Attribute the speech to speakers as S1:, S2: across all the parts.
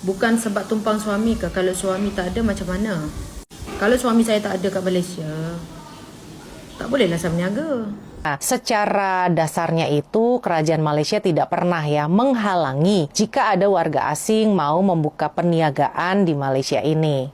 S1: Bukan sebab tumpang suami ke? Kalau suami tak ada macam mana? Kalau suami saya tak ada kat Malaysia, tak bolehlah saya berniaga.
S2: Nah, secara dasarnya itu kerajaan Malaysia tidak pernah ya menghalangi jika ada warga asing mau membuka perniagaan di Malaysia ini.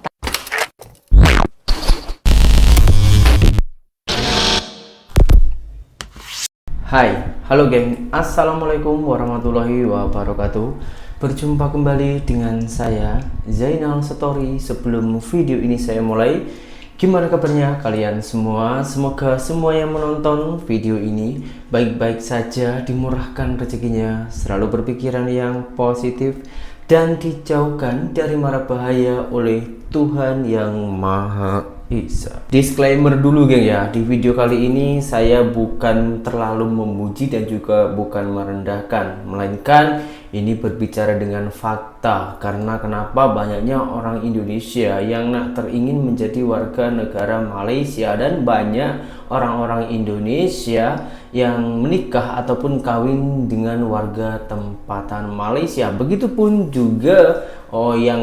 S3: Hai, halo geng, Assalamualaikum warahmatullahi wabarakatuh. Berjumpa kembali dengan saya, Zainal Story. Sebelum video ini saya mulai, gimana kabarnya kalian semua? Semoga semua yang menonton video ini baik-baik saja, dimurahkan rezekinya, selalu berpikiran yang positif, dan dijauhkan dari mara bahaya oleh Tuhan yang Maha Esa. Disclaimer dulu geng ya, di video kali ini saya bukan terlalu memuji dan juga bukan merendahkan, melainkan ini berbicara dengan fakta. Karena kenapa banyaknya orang Indonesia yang teringin menjadi warga negara Malaysia, dan banyak orang-orang Indonesia yang menikah ataupun kawin dengan warga tempatan Malaysia. Begitupun juga yang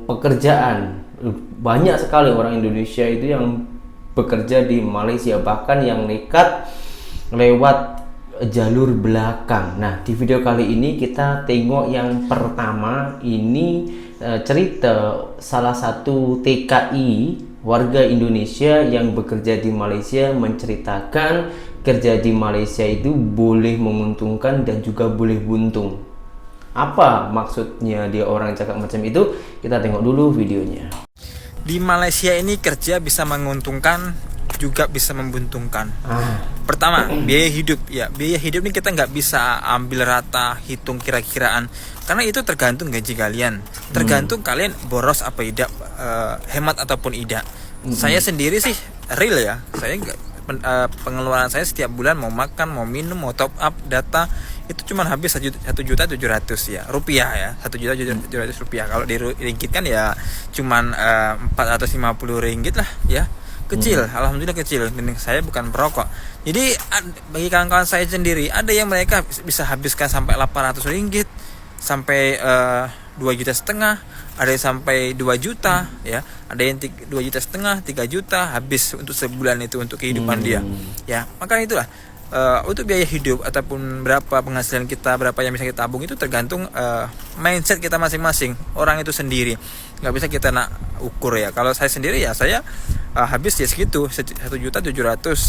S3: pekerjaan, banyak sekali orang Indonesia itu yang bekerja di Malaysia, bahkan yang nekat lewat jalur belakang. Nah, di video kali ini kita tengok yang pertama ini cerita salah satu TKI warga Indonesia yang bekerja di Malaysia, menceritakan kerja di Malaysia itu boleh menguntungkan dan juga boleh buntung. Apa maksudnya dia orang cakap macam itu? Kita tengok dulu videonya.
S4: Di Malaysia ini kerja bisa menguntungkan juga bisa membuntungkan. Pertama, biaya hidup. Ya, biaya hidup ini kita nggak bisa ambil rata, hitung kira-kiraan, karena itu tergantung gaji kalian, tergantung kalian boros apa tidak, hemat ataupun tidak. Saya sendiri sih real ya, saya pengeluaran saya setiap bulan mau makan, mau minum, mau top up data itu cuma habis 1.700.000 ya rupiah ya, 1.700.000 rupiah. Kalau diringgit kan ya cuman 450 ringgit lah ya, kecil. Alhamdulillah kecil, dan saya bukan perokok. Jadi bagi kawan-kawan saya sendiri, ada yang mereka bisa habiskan sampai 800 ringgit, sampai 2,5 juta, ada yang sampai 2 juta ya, ada yang 2,5 juta, 3 juta habis untuk sebulan itu untuk kehidupan dia ya. Maka itulah untuk biaya hidup ataupun berapa penghasilan kita, berapa yang bisa kita tabung, itu tergantung mindset kita masing-masing, orang itu sendiri. Nggak bisa kita ukur ya. Kalau saya sendiri ya, saya habis ya segitu, 1.700.000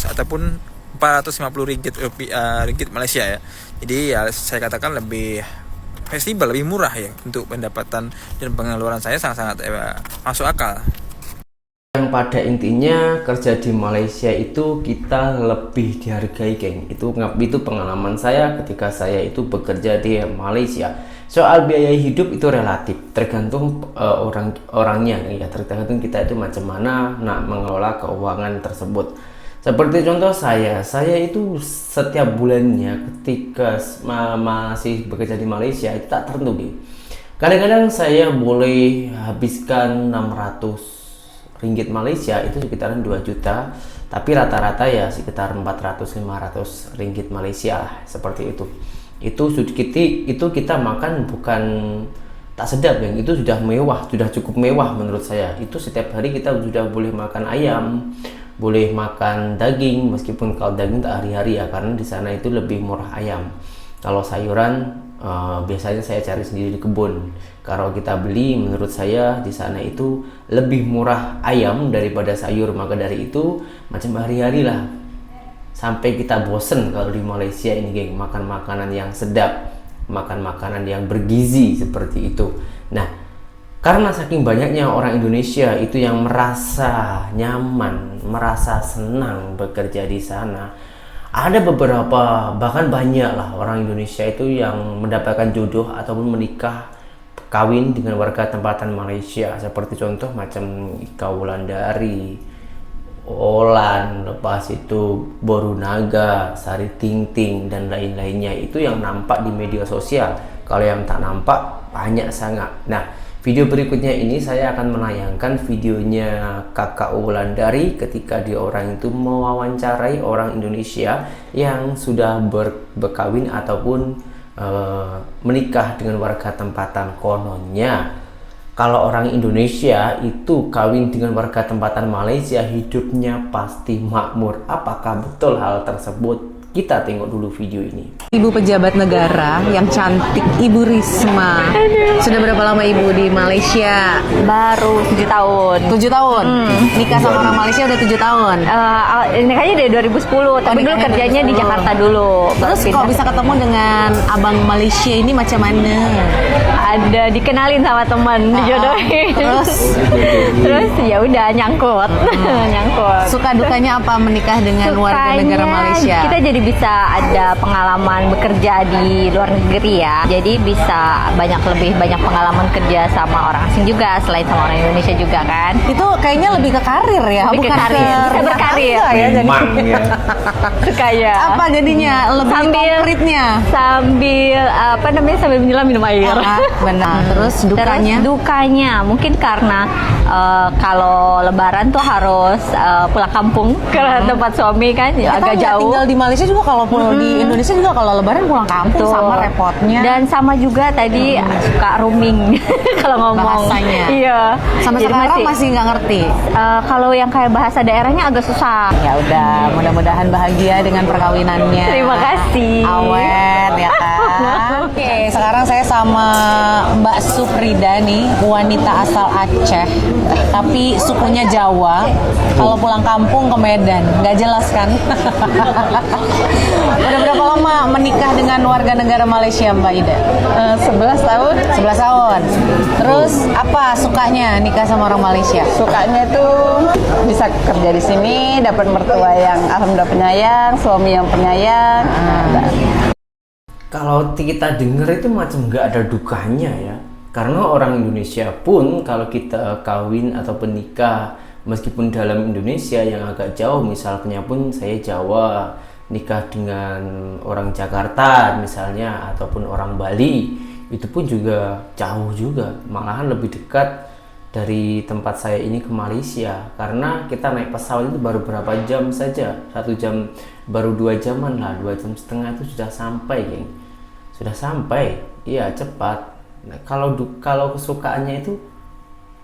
S4: ataupun 450 ringgit Malaysia ya. Jadi ya saya katakan lebih fleksibel, lebih murah ya untuk pendapatan dan pengeluaran saya, sangat-sangat masuk akal.
S3: Yang pada intinya kerja di Malaysia itu kita lebih dihargai geng. Itu pengalaman saya ketika saya itu bekerja di Malaysia. Soal biaya hidup itu relatif, tergantung orangnya ya, tergantung kita itu macam mana mengelola keuangan tersebut. Seperti contoh saya itu setiap bulannya ketika masih bekerja di Malaysia itu tak tertentu geng. Kadang-kadang saya boleh habiskan 600 ringgit Malaysia, itu sekitaran 2 juta, tapi rata-rata ya sekitar 400-500 ringgit Malaysia, seperti itu. Itu kita makan bukan tak sedap yang itu sudah mewah, sudah cukup mewah menurut saya. Itu setiap hari kita sudah boleh makan ayam, boleh makan daging, meskipun kalau daging tak hari-hari ya, karena di sana itu lebih murah ayam. Kalau sayuran biasanya saya cari sendiri di kebun. Kalau kita beli, menurut saya di sana itu lebih murah ayam daripada sayur. Maka dari itu macam hari-hari lah, sampai kita bosen kalau di Malaysia ini geng, makan makanan yang sedap, makan makanan yang bergizi seperti itu. Nah, karena saking banyaknya orang Indonesia itu yang merasa nyaman, merasa senang bekerja di sana, ada beberapa, bahkan banyak lah orang Indonesia itu yang mendapatkan jodoh ataupun menikah, kawin dengan warga tempatan Malaysia. Seperti contoh macam Ika Wulandari, Olan, lepas itu Borunaga, Sari Ting-Ting, dan lain-lainnya. Itu yang nampak di media sosial. Kalau yang tak nampak banyak sangat. Nah, video berikutnya ini saya akan menayangkan videonya kakak Wulandari ketika dia orang itu mewawancarai orang Indonesia yang sudah berkawin ataupun menikah dengan warga tempatan. Kononnya kalau orang Indonesia itu kawin dengan warga tempatan Malaysia hidupnya pasti makmur. Apakah betul hal tersebut? Kita tengok dulu video ini.
S2: Ibu pejabat negara yang cantik, Ibu Risma. Sudah berapa lama Ibu di Malaysia?
S5: Baru 7 tahun.
S2: 7 tahun? Nikah sama orang Malaysia udah 7 tahun?
S5: Nikahnya dari 2010, tapi dulu
S2: nikahnya
S5: kerjanya di
S2: 2010.
S5: Jakarta dulu.
S2: Terus kok bisa ketemu dengan abang Malaysia ini macam mana?
S5: Ada dikenalin sama teman, dijodohin. Terus ya udah nyangkut. Nyangkut.
S2: Suka dukanya apa menikah dengan warga negara Malaysia?
S5: Kita jadi bisa ada pengalaman bekerja di luar negeri ya. Jadi bisa lebih banyak pengalaman kerja sama orang asing juga selain sama orang Indonesia juga kan.
S2: Itu kayaknya lebih ke karir ya,
S5: Lebih ke
S2: bukan
S5: karir. Bisa
S2: rumah
S5: berkarir.
S2: tangga ya jadi.
S3: Memang ya.
S5: Suka ya.
S2: Apa jadinya lebih konkretnya?
S5: Sambil menyelam minum air.
S2: Benar. Terus dukanya?
S5: Terus dukanya mungkin karena kalau lebaran tuh harus pulang kampung ke tempat suami kan ya, agak jauh.
S2: Tinggal di Malaysia juga kalau di Indonesia juga kalau lebaran pulang kampung
S5: Tuh.
S2: sama repotnya.
S5: Dan sama juga tadi suka roaming kalau ngomong.
S2: Bahasanya.
S5: Iya.
S2: Sampai
S5: Jadi
S2: sekarang masih nggak ngerti.
S5: Kalau yang kayak bahasa daerahnya agak susah.
S2: Ya udah, mudah-mudahan bahagia dengan perkawinannya.
S5: Terima kasih.
S2: Awet ya kan. Oke, sekarang saya sama Mbak Suprida nih, wanita asal Aceh, tapi sukunya Jawa. Kalau pulang kampung ke Medan, nggak jelas kan? Udah berapa lama menikah dengan warga negara Malaysia, Mbak Ida?
S6: 11 tahun.
S2: 11 tahun. Terus apa sukanya nikah sama orang Malaysia?
S6: Sukanya itu bisa kerja di sini, dapat mertua yang alhamdulillah penyayang, suami yang penyayang.
S3: Kalau kita dengar itu macam nggak ada dukanya ya. Karena orang Indonesia pun kalau kita kawin ataupun nikah, meskipun dalam Indonesia yang agak jauh, misalnya pun saya Jawa, nikah dengan orang Jakarta misalnya, ataupun orang Bali, itu pun juga jauh juga. Malahan lebih dekat dari tempat saya ini ke Malaysia. Karena kita naik pesawat itu baru berapa jam saja, 1 jam, baru 2 jaman lah, 2,5 jam itu sudah sampai, geng. Sudah sampai, iya cepat. Nah, kalau kesukaannya itu,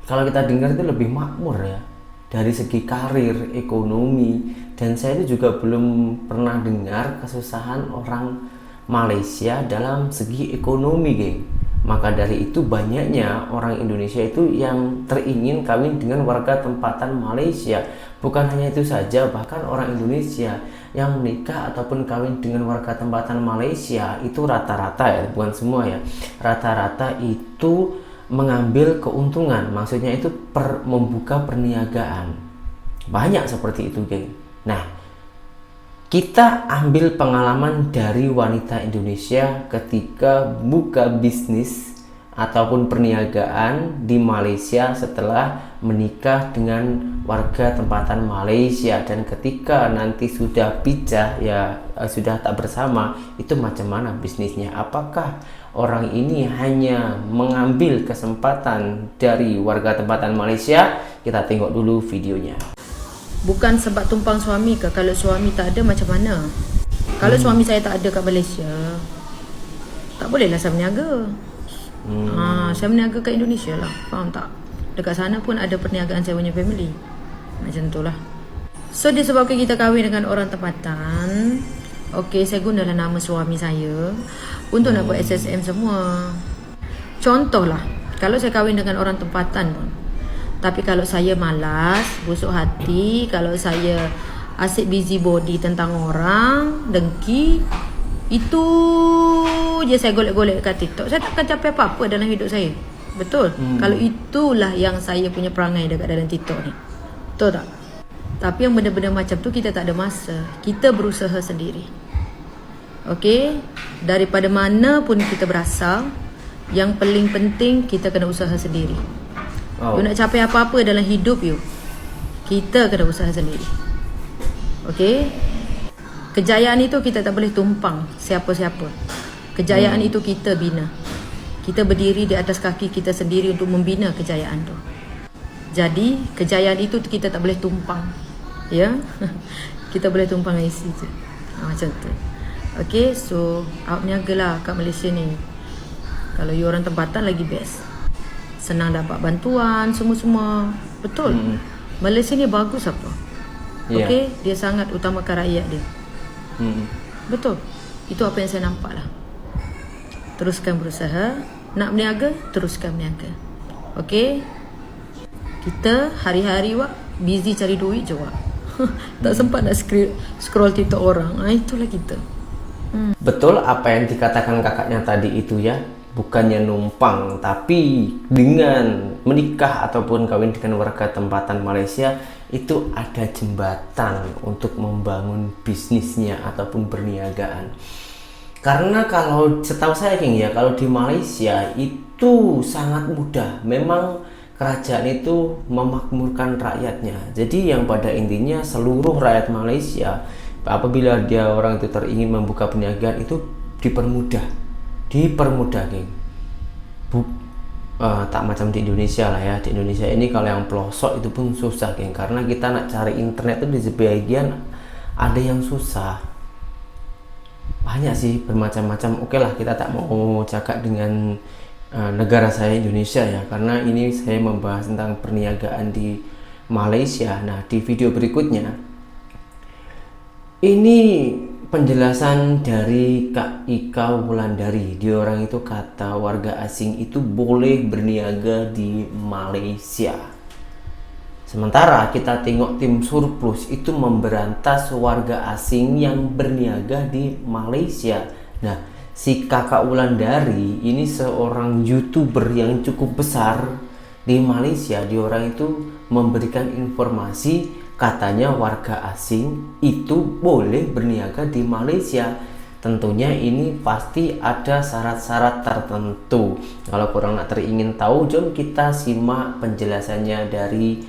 S3: kalau kita dengar itu lebih makmur ya, dari segi karir, ekonomi. Dan saya itu juga belum pernah dengar kesusahan orang Malaysia dalam segi ekonomi, geng. Maka dari itu banyaknya orang Indonesia itu yang teringin kawin dengan warga tempatan Malaysia. Bukan hanya itu saja, bahkan orang Indonesia yang menikah ataupun kawin dengan warga tempatan Malaysia itu rata-rata ya, bukan semua ya, rata-rata itu mengambil keuntungan. Maksudnya itu membuka perniagaan. Banyak seperti itu, geng. Nah, kita ambil pengalaman dari wanita Indonesia ketika buka bisnis ataupun perniagaan di Malaysia setelah menikah dengan warga tempatan Malaysia, dan ketika nanti sudah pisah ya, sudah tak bersama, itu macam mana bisnisnya? Apakah orang ini hanya mengambil kesempatan dari warga tempatan Malaysia? Kita tengok dulu videonya.
S1: Bukan sebab tumpang suami ke. Kalau suami tak ada macam mana? Kalau suami saya tak ada kat Malaysia, tak bolehlah saya berniaga. Saya berniaga kat Indonesia lah. Faham tak? Dekat sana pun ada perniagaan saya punya family. Macam tu lah. So disebabkan kita kahwin dengan orang tempatan, okey, saya gunalah nama suami saya untuk nak buat SSM semua. Contohlah, kalau saya kahwin dengan orang tempatan pun, tapi kalau saya malas, busuk hati, kalau saya asyik busy body tentang orang, dengki, itu je saya golek-golek kat TikTok. Saya takkan capai apa-apa dalam hidup saya. Betul? Kalau itulah yang saya punya perangai dekat dalam TikTok ni. Betul tak? Tapi yang benda-benda macam tu kita tak ada masa. Kita berusaha sendiri. Okey? Daripada mana pun kita berasal, yang paling penting kita kena usaha sendiri. You nak capai apa-apa dalam hidup you, kita kena usaha sendiri. Okey? Kejayaan itu kita tak boleh tumpang siapa-siapa. Kejayaan itu kita bina. Kita berdiri di atas kaki kita sendiri untuk membina kejayaan tu. Jadi, kejayaan itu kita tak boleh tumpang. Ya? Kita boleh tumpang isi je. Macam tu. Okey, so awak niaga lah kat Malaysia ni. Kalau you orang tempatan lagi best. senang dapat bantuan, semua-semua. Betul. Malaysia ni bagus apa?
S3: Ya.
S1: Okey, dia sangat utamakan rakyat dia. Betul. Itu apa yang saya nampak lah. Teruskan berusaha. Nak berniaga, teruskan berniaga. Okey. Kita hari-hari busy cari duit je tak sempat nak scroll TikTok orang. Itulah kita.
S3: Betul apa yang dikatakan kakaknya tadi itu ya. Bukannya numpang, tapi dengan menikah ataupun kawin dengan warga tempatan Malaysia itu ada jembatan untuk membangun bisnisnya ataupun perniagaan. Karena kalau setahu saya King ya, kalau di Malaysia itu sangat mudah. Memang kerajaan itu memakmurkan rakyatnya. Jadi yang pada intinya seluruh rakyat Malaysia apabila dia orang itu teringin membuka perniagaan itu dipermudah King. Tak macam di Indonesia lah ya. Di Indonesia ini kalau yang pelosok itu pun susah King, karena kita nak cari internet itu di sebagian ada yang susah. Banyak sih bermacam-macam. Oke lah, kita tak mau cakap dengan negara saya Indonesia ya, karena ini saya membahas tentang perniagaan di Malaysia. Nah, di video berikutnya ini penjelasan dari Kak Ika Wulandari. Dia orang itu kata warga asing itu boleh berniaga di Malaysia. Sementara kita tengok tim surplus itu memberantas warga asing yang berniaga di Malaysia. Nah, si Kakak Wulandari ini seorang YouTuber yang cukup besar di Malaysia. Dia orang itu memberikan informasi katanya warga asing itu boleh berniaga di Malaysia. Tentunya ini pasti ada syarat-syarat tertentu. Kalau kurang nak teringin tahu, jom kita simak penjelasannya dari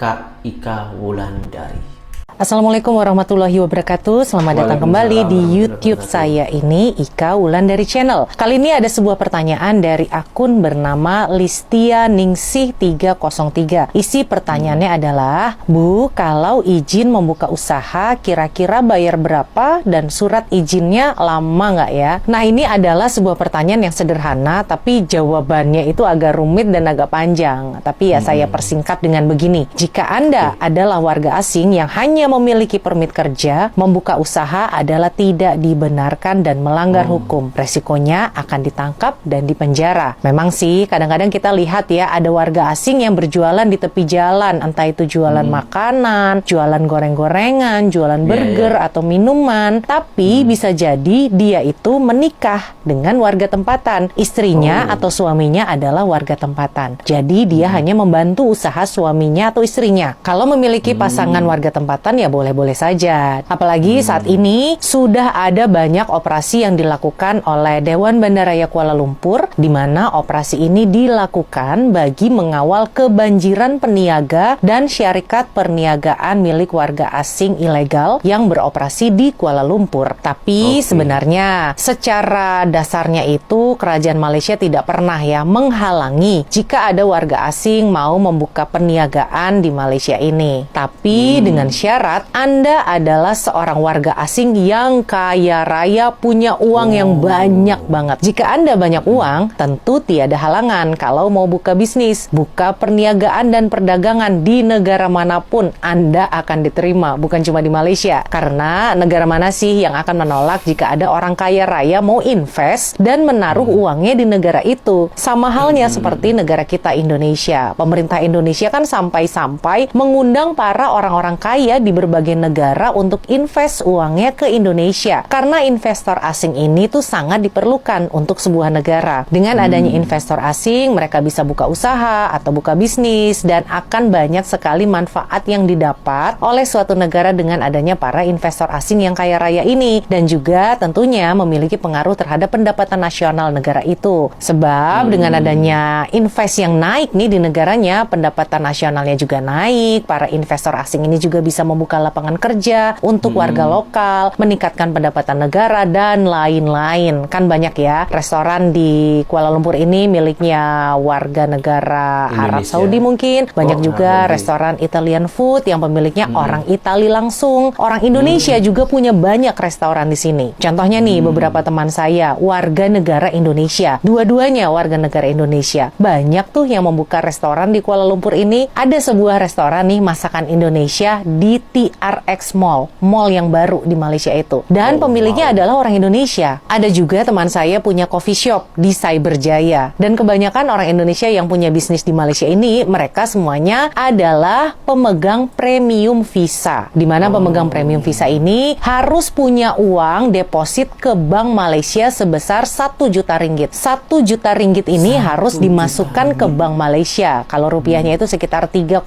S3: Kak Ika Wulandari.
S2: Assalamualaikum warahmatullahi wabarakatuh. Selamat datang kembali di YouTube saya ini, Ika Wulandari Channel. Kali ini ada sebuah pertanyaan dari akun bernama Listia Ningsih 303. Isi pertanyaannya adalah, Bu, kalau izin membuka usaha kira-kira bayar berapa dan surat izinnya lama nggak ya? Nah, ini adalah sebuah pertanyaan yang sederhana, tapi jawabannya itu agak rumit dan agak panjang. Tapi ya saya persingkat dengan begini. Jika Anda adalah warga asing yang hanya memiliki permit kerja, membuka usaha adalah tidak dibenarkan dan melanggar hukum. Resikonya akan ditangkap dan dipenjara. Memang sih, kadang-kadang kita lihat ya, ada warga asing yang berjualan di tepi jalan, entah itu jualan makanan, jualan goreng-gorengan, jualan burger atau minuman. Tapi bisa jadi dia itu menikah dengan warga tempatan. Istrinya atau suaminya adalah warga tempatan. Jadi dia hanya membantu usaha suaminya atau istrinya. Kalau memiliki pasangan warga tempatan ya boleh-boleh saja. Apalagi saat ini sudah ada banyak operasi yang dilakukan oleh Dewan Bandaraya Kuala Lumpur, di mana operasi ini dilakukan bagi mengawal kebanjiran peniaga dan syarikat perniagaan milik warga asing ilegal yang beroperasi di Kuala Lumpur. Tapi sebenarnya secara dasarnya itu kerajaan Malaysia tidak pernah ya menghalangi jika ada warga asing mau membuka perniagaan di Malaysia ini. Tapi dengan syarat Anda adalah seorang warga asing yang kaya raya, punya uang yang banyak banget. Jika Anda banyak uang, tentu tiada halangan kalau mau buka bisnis, buka perniagaan dan perdagangan di negara manapun Anda akan diterima, bukan cuma di Malaysia. Karena negara mana sih yang akan menolak jika ada orang kaya raya mau invest dan menaruh uangnya di negara itu? Sama halnya seperti negara kita Indonesia. Pemerintah Indonesia kan sampai-sampai mengundang para orang-orang kaya di berbagai negara untuk invest uangnya ke Indonesia. Karena investor asing ini tuh sangat diperlukan untuk sebuah negara. Dengan adanya investor asing, mereka bisa buka usaha atau buka bisnis dan akan banyak sekali manfaat yang didapat oleh suatu negara dengan adanya para investor asing yang kaya raya ini, dan juga tentunya memiliki pengaruh terhadap pendapatan nasional negara itu. Sebab dengan adanya invest yang naik nih di negaranya, pendapatan nasionalnya juga naik. Para investor asing ini juga bisa membuka lapangan kerja untuk warga lokal, meningkatkan pendapatan negara, dan lain-lain. Kan banyak ya restoran di Kuala Lumpur ini miliknya warga negara Arab
S3: Indonesia.
S2: Saudi mungkin. Banyak juga
S3: Saudi.
S2: restoran Italian food yang pemiliknya orang Itali langsung. Orang Indonesia juga punya banyak restoran di sini. Contohnya nih, beberapa teman saya warga negara Indonesia. Dua-duanya warga negara Indonesia. Banyak tuh yang membuka restoran di Kuala Lumpur ini. Ada sebuah restoran nih masakan Indonesia di TRX Mall yang baru di Malaysia itu. Dan pemiliknya adalah orang Indonesia. Ada juga teman saya punya coffee shop di Cyberjaya. Dan kebanyakan orang Indonesia yang punya bisnis di Malaysia ini, mereka semuanya adalah pemegang premium visa. Di mana pemegang premium visa ini harus punya uang deposit ke Bank Malaysia sebesar 1 juta ringgit. 1 juta ringgit ini harus dimasukkan ke Bank Malaysia. Kalau rupiahnya itu sekitar 3,5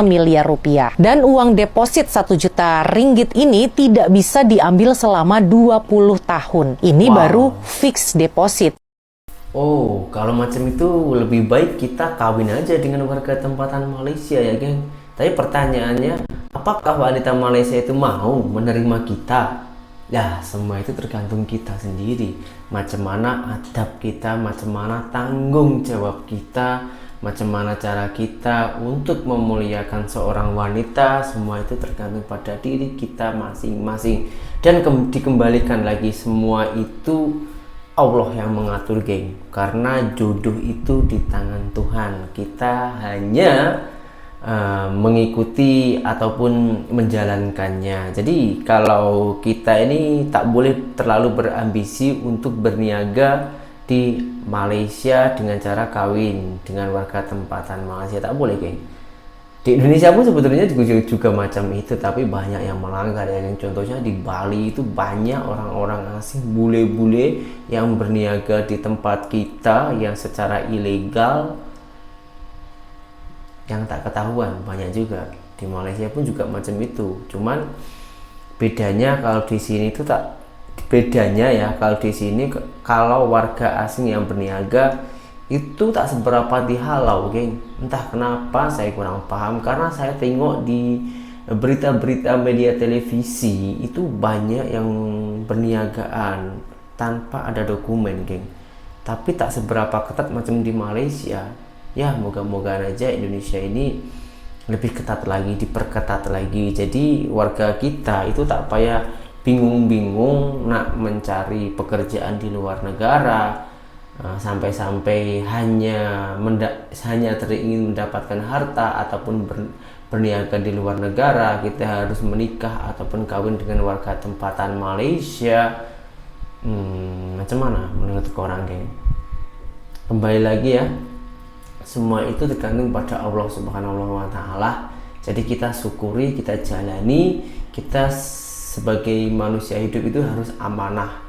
S2: miliar rupiah. Dan uang deposit 1 juta ringgit ini tidak bisa diambil selama 20 tahun. Ini baru fixed deposit.
S3: Oh, kalau macam itu lebih baik kita kawin aja dengan warga tempatan Malaysia ya, geng. Tapi pertanyaannya, apakah wanita Malaysia itu mau menerima kita? Ya, semua itu tergantung kita sendiri. Macam mana adab kita, macam mana tanggung jawab kita, macam mana cara kita untuk memuliakan seorang wanita, semua itu tergantung pada diri kita masing-masing. Dan dikembalikan lagi, semua itu Allah yang mengatur, geng. Karena jodoh itu di tangan Tuhan. Kita hanya mengikuti ataupun menjalankannya. Jadi kalau kita ini tak boleh terlalu berambisi untuk berniaga di Malaysia dengan cara kawin dengan warga tempatan Malaysia, tak boleh, geng. Di Indonesia pun sebetulnya juga macam itu, tapi banyak yang melanggar ya, geng. Contohnya di Bali itu banyak orang-orang asing, bule-bule yang berniaga di tempat kita yang secara ilegal, yang tak ketahuan. Banyak juga di Malaysia pun juga macam itu. Cuman bedanya kalau di sini itu kalau di sini kalau warga asing yang berniaga itu tak seberapa dihalau, geng. Entah kenapa saya kurang paham, karena saya tengok di berita-berita media televisi itu banyak yang berniagaan tanpa ada dokumen, geng. Tapi tak seberapa ketat macam di Malaysia. Ya, moga-moga aja Indonesia ini lebih ketat lagi, diperketat lagi. Jadi warga kita itu tak payah bingung-bingung nak mencari pekerjaan di luar negara, sampai-sampai hanya teringin mendapatkan harta ataupun berniaga di luar negara. Kita harus menikah ataupun kawin dengan warga tempatan Malaysia. Macam mana menurut korang, geng? Kembali lagi ya, semua itu tergantung pada Allah Subhanahu wa Ta'ala. Jadi kita syukuri, kita jalani. Kita sebagai manusia hidup itu harus amanah.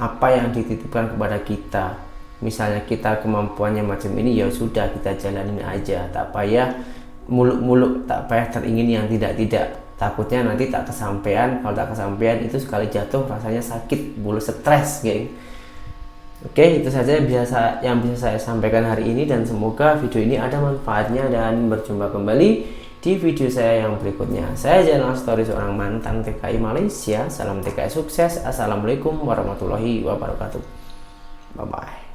S3: Apa yang dititipkan kepada kita, misalnya kita kemampuannya macam ini, ya sudah kita jalanin aja. Tak payah muluk-muluk, tak payah teringin yang tidak-tidak. Takutnya nanti tak kesampaian. Kalau tak kesampaian itu sekali jatuh rasanya sakit, bulu stres, geng. Oke, itu saja yang bisa saya sampaikan hari ini, dan semoga video ini ada manfaatnya, dan berjumpa kembali di video saya yang berikutnya. Saya Jainal Story, seorang mantan TKI Malaysia. Salam TKI sukses. Assalamualaikum warahmatullahi wabarakatuh. Bye bye.